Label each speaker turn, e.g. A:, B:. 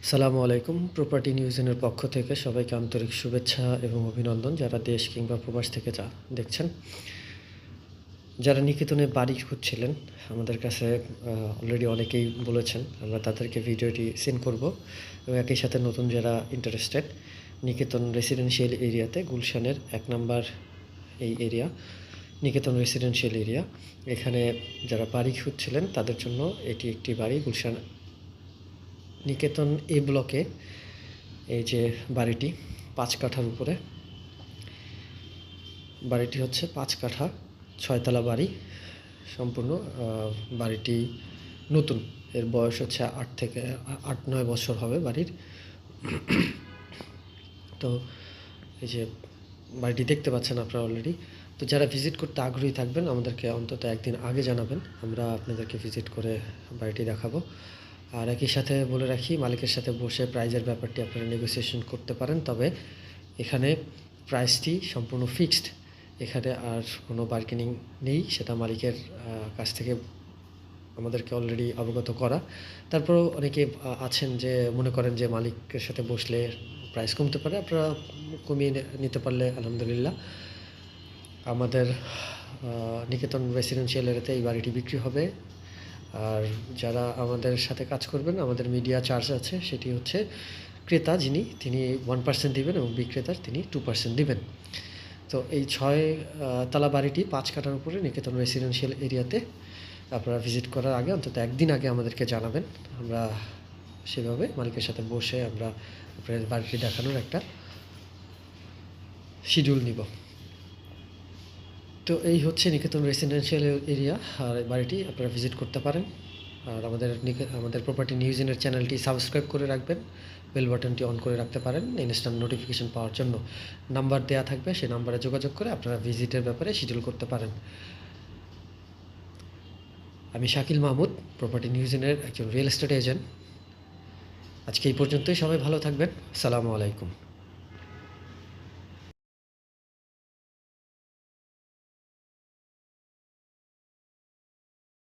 A: আসসালামু আলাইকুম। প্রপার্টি নিউজেনের পক্ষ থেকে সবাইকে আন্তরিক শুভেচ্ছা এবং অভিনন্দন, যারা দেশ কিংবা প্রবাস থেকে দেখছেন। যারা নিকেতনে বাড়ি খুঁজছিলেন, আমাদের কাছে অলরেডি অনেকেই বলেছেন, আমরা তাদেরকে ভিডিওটি সেন্ড করব। এবং একই সাথে নতুন যারা ইন্টারেস্টেড, নিকেতন রেসিডেন্সিয়াল এরিয়াতে, গুলশানের 1 নাম্বার এই এরিয়া, নিকেতন রেসিডেন্সিয়াল এরিয়া, এখানে যারা বাড়ি খুঁজছিলেন তাদের জন্য এটি একটি বাড়ি। গুলশান নিকেতন এ ব্লকে এই যে বাড়িটি 5 কাঠার উপরে। বাড়িটি হচ্ছে 5 কাঠা 6 তলা বাড়ি সম্পূর্ণ। বাড়িটি নতুন, এর বয়স হচ্ছে 8-9 বছর হবে বাড়ির। তো এই যে বাড়িটি দেখতে পাচ্ছেন আপনারা অলরেডি। তো যারা ভিজিট করতে আগ্রহী থাকবেন, আমাদেরকে অন্তত একদিন আগে জানাবেন, আমরা আপনাদেরকে ভিজিট করে বাড়িটি দেখাবো। আর একই সাথে বলে রাখি, মালিকের সাথে বসে প্রাইজের ব্যাপারটি আপনারা নেগোসিয়েশন করতে পারেন, তবে এখানে প্রাইসটি সম্পূর্ণ ফিক্সড। এখানে আর কোনো বার্গেনিং নেই, সেটা মালিকের কাছ থেকে আমাদেরকে অলরেডি অবগত করা। তারপরেও অনেকে আছেন যে মনে করেন যে মালিকের সাথে বসলে প্রাইস কমতে পারে, আপনারা কমিয়ে নিতে পারলে আলহামদুলিল্লাহ। আমাদের নিকেতন রেসিডেন্সিয়াল এরিয়াতে এই বাড়িটি বিক্রি হবে। আর যারা আমাদের সাথে কাজ করবেন, আমাদের মিডিয়া চার্জ আছে, সেটি হচ্ছে ক্রেতা তিনি 1% দিবেন এবং বিক্রেতার তিনি 2% দিবেন। তো এই 6 তলা বাড়িটি 5 কাঠার উপরে নিকেতন রেসিডেন্সিয়াল এরিয়াতে। আপনারা ভিজিট করার আগে অন্তত একদিন আগে আমাদেরকে জানাবেন, আমরা সেভাবে মালিকের সাথে বসে আমরা আপনাদের বাড়িটি দেখানোর একটা শিডিউল নিব। তো এই হচ্ছে নিকেতন রেসিডেন্সিয়াল এরিয়া, আর বাড়িটি আপনারা ভিজিট করতে পারেন। আর আমাদের প্রপার্টি নিউজের চ্যানেলটি সাবস্ক্রাইব করে রাখবেন, বেল বাটনটি অন করে রাখতে পারেন ইনস্ট্যান্ট নোটিফিকেশন পাওয়ার জন্য। নাম্বার দেওয়া থাকবে, সেই নাম্বারে যোগাযোগ করে আপনারা ভিজিটের ব্যাপারে শিডিউল করতে পারেন। আমি শাকিল মাহমুদ, প্রপার্টি নিউজের একজন রিয়েল এস্টেট এজেন্ট। আজকে এই পর্যন্তই, সবাই ভালো থাকবেন। আসসালামু আলাইকুম।